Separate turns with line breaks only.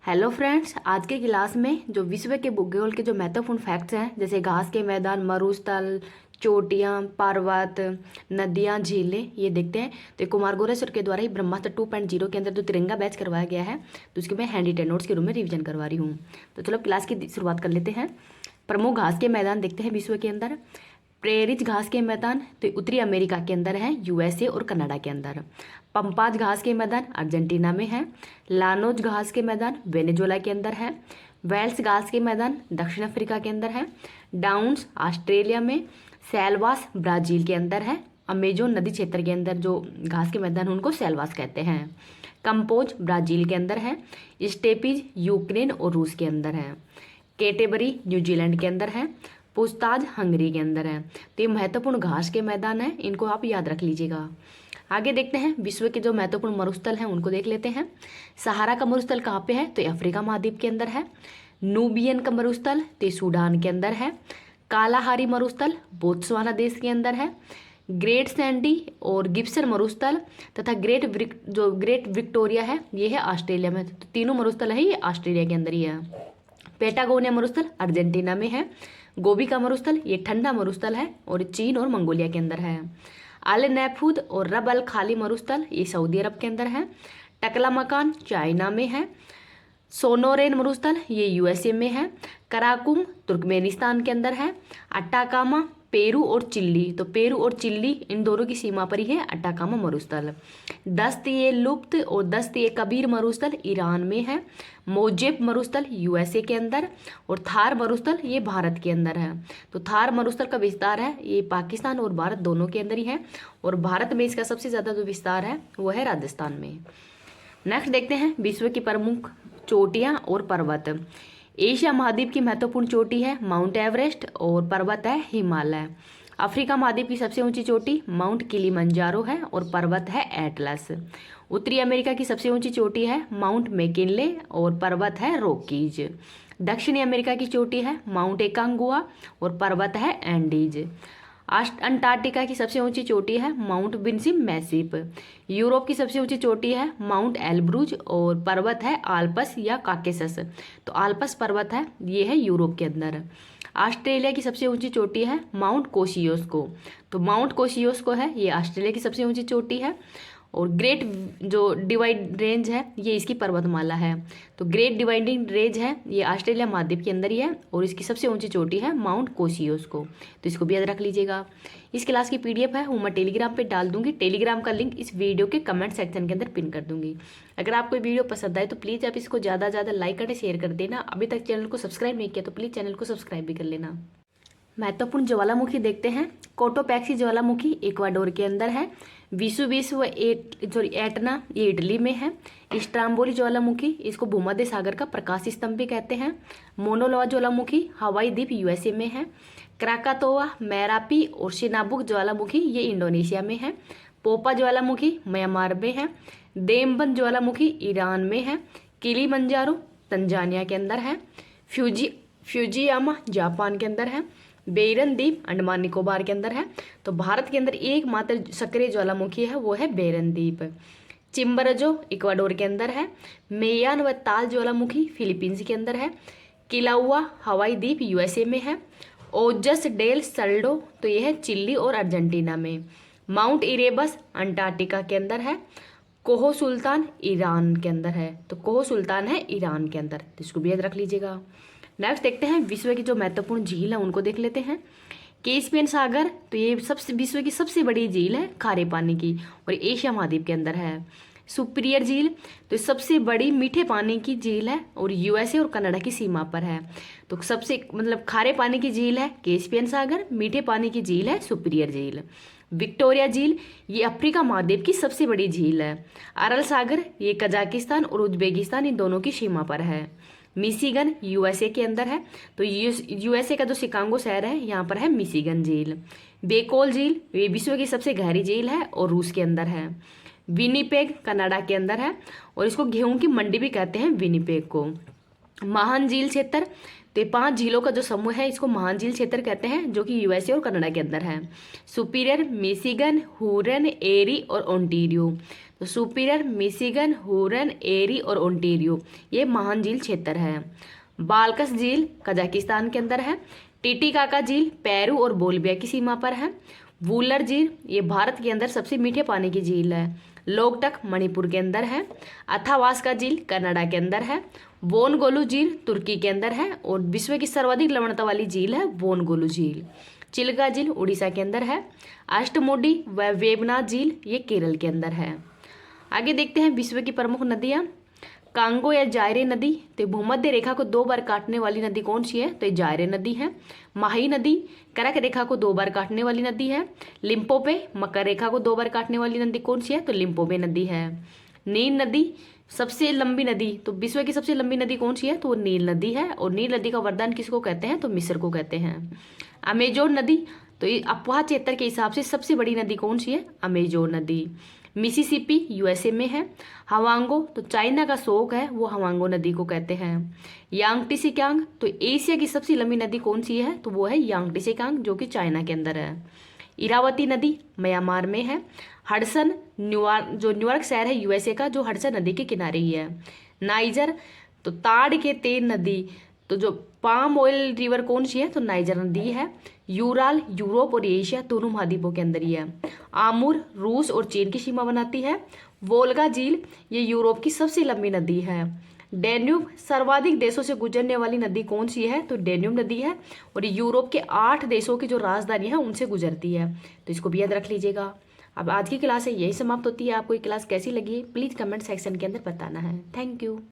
Hello friends, आज के class में जो विश्व के भूगोल के जो महत्वपूर्ण फैक्ट्स हैं, जैसे घास के मैदान, मरुस्थल, चोटियाँ, पर्वत, नदियाँ, झीलें, ये देखते हैं। तो ये कुमार गोरेश्वर के द्वारा ही ब्रह्मास्त्र 2.0 के अंदर जो तिरंगा बैच करवाया गया है, तो उसके मैं हैंडी टेन नोट्स के रूप में रिवीजन करवा रही हूँ। तो चलो क्लास की शुरुआत कर लेते हैं। प्रमुख घास के मैदान देखते हैं विश्व के अंदर। प्रेरित घास के मैदान तो उत्तरी अमेरिका के अंदर है, यूएसए और कनाडा के अंदर। पंपाज घास के मैदान अर्जेंटीना में है। लानोज घास के मैदान वेनेजुएला के अंदर है। वेल्स घास के मैदान दक्षिण अफ्रीका के अंदर है। डाउन्स ऑस्ट्रेलिया में। सेल्वास ब्राजील के अंदर है। अमेजोन नदी क्षेत्र के अंदर जो घास के मैदान उनको सेल्वास कहते हैं। कंपोज ब्राजील के अंदर है। स्टेपीज यूक्रेन और रूस के अंदर है। कैटेबरी न्यूजीलैंड के अंदर है। पूछताछ हंगरी के अंदर है। तो ये महत्वपूर्ण घास के मैदान है, इनको आप याद रख लीजिएगा। आगे देखते हैं विश्व के जो महत्वपूर्ण मरुस्थल हैं उनको देख लेते हैं। सहारा का मरुस्थल कहाँ पे है? तो ये अफ्रीका महाद्वीप के अंदर है। नूबियन का मरुस्थल तो ये सूडान के अंदर है। कालाहारी मरुस्थल बोत्सवाना देश के अंदर है। ग्रेट सैंडी और गिब्सन मरुस्थल तथा ग्रेट विक्टोरिया है, ये है ऑस्ट्रेलिया में। तो तीनों मरुस्थल है ये ऑस्ट्रेलिया के अंदर ही है। पेटागोनिया मरुस्थल अर्जेंटीना में है। गोबी का मरुस्थल ये ठंडा मरुस्थल है और चीन और मंगोलिया के अंदर है। अल नैफूद और रब अल खाली मरुस्थल ये सऊदी अरब के अंदर है। टकला मकान चाइना में है। सोनोरेन मरुस्थल ये यूएसए में है। कराकुम तुर्कमेनिस्तान के अंदर है। अट्टाकामा पेरू और चिल्ली, तो पेरू और चिल्ली इन दोनों की सीमा पर ही है अट्टाकामा मरुस्थल। दस्त ए लुप्त और दस्त ए कबीर मरुस्थल ईरान में है। मोजेब मरुस्थल यूएसए के अंदर और थार मरुस्थल ये भारत के अंदर है। तो थार मरुस्थल का विस्तार है ये पाकिस्तान और भारत दोनों के अंदर ही है, और भारत में इसका सबसे ज़्यादा जो विस्तार है वो है राजस्थान में। नेक्स्ट देखते हैं विश्व की प्रमुख चोटियाँ और पर्वत। एशिया महाद्वीप की महत्वपूर्ण चोटी है माउंट एवरेस्ट और पर्वत है हिमालय। अफ्रीका महाद्वीप की सबसे ऊंची चोटी माउंट किलिमंजारो है और पर्वत है एटलस। उत्तरी अमेरिका की सबसे ऊंची चोटी है माउंट मैकिनले और पर्वत है रॉकीज। दक्षिणी अमेरिका की चोटी है माउंट एकांगुआ और पर्वत है एंडीज। अंटार्कटिका की सबसे ऊंची चोटी है माउंट विन्सिम मैसिप। यूरोप की सबसे ऊंची चोटी है माउंट एल्ब्रूज और पर्वत है आल्पस या काकेसस। तो आल्पस पर्वत है, ये है यूरोप के अंदर। ऑस्ट्रेलिया की सबसे ऊंची चोटी है माउंट कोशियोस्को। तो माउंट कोशियोस्को है ये ऑस्ट्रेलिया की सबसे ऊंची चोटी है। और ग्रेट जो डिवाइड रेंज है ये इसकी पर्वतमाला है। तो ग्रेट डिवाइडिंग रेंज है ये ऑस्ट्रेलिया महाद्वीप के अंदर ही है और इसकी सबसे ऊंची चोटी है माउंट कोशियोस्को। तो इसको भी याद रख लीजिएगा। इस क्लास की पीडीएफ है वो मैं टेलीग्राम पे डाल दूंगी। टेलीग्राम का लिंक इस वीडियो के कमेंट सेक्शन के अंदर पिन कर दूंगी। अगर आपको वीडियो पसंद आए तो प्लीज़ आप इसको ज़्यादा से ज़्यादा लाइक करें, शेयर कर देना। अभी तक चैनल को सब्सक्राइब नहीं किया तो प्लीज़ चैनल को सब्सक्राइब भी कर लेना। महत्वपूर्ण ज्वालामुखी देखते हैं। कोटोपैक्सी ज्वालामुखी इक्वाडोर के अंदर है। एटना ये इटली में है। स्ट्राम्बोली ज्वालामुखी इसको भूमध्य सागर का प्रकाश स्तंभ भी कहते हैं। मोनोलोआ ज्वालामुखी हवाई द्वीप यूएसए में है। क्राकातोआ, मैरापी और सिनाबुक ज्वालामुखी ये इंडोनेशिया में है। पोपा ज्वालामुखी म्यांमार में है। देमबन ज्वालामुखी ईरान में है। किलिमंजारो तंजानिया के अंदर है। फ्यूजियामा जापान के अंदर है। बेरन द्वीप अंडमान निकोबार के अंदर है। तो भारत के अंदर एकमात्र सक्रिय ज्वालामुखी है वो है बेरन द्वीप। चिम्बरजो इक्वाडोर के अंदर है। मेयान व ताल ज्वालामुखी फिलीपींस के अंदर है। किलाउआ हवाई द्वीप यूएसए में है। ओजस डेल सल्डो तो ये है चिली और अर्जेंटीना में। माउंट इरेबस अंटार्कटिका के अंदर है। कोहो सुल्तान ईरान के अंदर है। तो कोहो सुल्तान है ईरान के अंदर, तो इसको भी याद रख लीजिएगा। नेक्स्ट देखते हैं विश्व की जो महत्वपूर्ण झील है उनको देख लेते हैं। कैस्पियन सागर तो ये विश्व की सबसे बड़ी झील है खारे पानी की और एशिया महाद्वीप के अंदर है। सुपीरियर झील तो सबसे बड़ी मीठे पानी की झील है और यूएसए और कनाडा की सीमा पर है। तो सबसे खारे पानी की झील है कैस्पियन सागर, मीठे पानी की झील है सुपीरियर झील। विक्टोरिया झील ये अफ्रीका महाद्वीप की सबसे बड़ी झील है। अरल सागर ये कजाकिस्तान और उज्बेकिस्तान इन दोनों की सीमा पर है। मिशिगन यूएसए के अंदर है। तो यूएसए का जो शिकागो शहर है यहाँ पर है मिशिगन झील। बेकोल झील ये विश्व की सबसे गहरी झील है और रूस के अंदर है। विनिपेग कनाडा के अंदर है और इसको गेहूं की मंडी भी कहते हैं विनिपेग को। महान झील क्षेत्र तो ये 5 झीलों का जो समूह है इसको महान झील क्षेत्र कहते हैं, जो कि यूएसए और कनाडा के अंदर है। सुपीरियर, मिशिगन, हुरन, एरी और ओंटारियो। तो सुपीरियर, मिशिगन, हुरन, एरी और ओंटारियो ये महान झील क्षेत्र है। बाल्कस झील कजाकिस्तान के अंदर है। टिटिकाका झील पेरू और बोलिविया की सीमा पर है। वूलर झील ये भारत के अंदर सबसे मीठे पानी की झील है। लोकटक मणिपुर के अंदर है। अथावास्का झील कनाडा के अंदर है। वोनगोलू झील तुर्की के अंदर है और विश्व की सर्वाधिक लवणता वाली झील है वोनगोलू झील। चिल्का झील उड़ीसा के अंदर है। अष्टमुडी व वेबनाथ झील ये केरल के अंदर है। आगे देखते हैं विश्व की प्रमुख नदियाँ। कांगो या जायरे नदी, तो भूमध्य रेखा को 2 बार काटने वाली नदी कौन सी है, तो ये जायरे नदी है। माही नदी कर्क रेखा को 2 बार काटने वाली नदी है। लिम्पोपे मकर रेखा को 2 बार काटने वाली नदी कौन सी है, तो लिम्पोपे नदी है। नील नदी सबसे लंबी नदी, तो विश्व की सबसे लंबी नदी कौन सी है, तो वो नील नदी है। और नील नदी का वरदान किसको कहते हैं, तो मिस्र को कहते हैं। अमेजोन नदी, तो ये अफवाह क्षेत्र के हिसाब से सबसे बड़ी नदी कौन सी है, अमेजोन नदी। मिसिसिपी यूएसए में है। हवांगो, तो चाइना का शोक है, वो हवांगो नदी को कहते हैं। यांगटीसिकियांग, तो एशिया की सबसे लंबी नदी कौन सी है, तो वो है यांगटीसिकियांग, जो कि चाइना के अंदर है। इरावती नदी म्यांमार में है। हडसन न्यूयॉर्क, जो न्यूयॉर्क शहर है यूएसए का, जो हडसन नदी के किनारे ही है। नाइजर, तो ताड़ के तेल नदी, तो जो पाम ऑयल रिवर कौन सी है, तो नाइजर नदी है। यूराल यूरोप और एशिया दोनों महाद्वीपों के अंदर ही है। आमूर रूस और चीन की सीमा बनाती है। वोल्गा झील ये यूरोप की सबसे लंबी नदी है। डेन्यूब सर्वाधिक देशों से गुजरने वाली नदी कौन सी है, तो डेन्यूब नदी है और ये यूरोप के 8 देशों की जो राजधानी है उनसे गुजरती है, तो इसको भी याद रख लीजिएगा। अब आज की क्लास है यही समाप्त होती है। आपको ये क्लास कैसी लगी प्लीज़ कमेंट सेक्शन के अंदर बताना है। Thank you.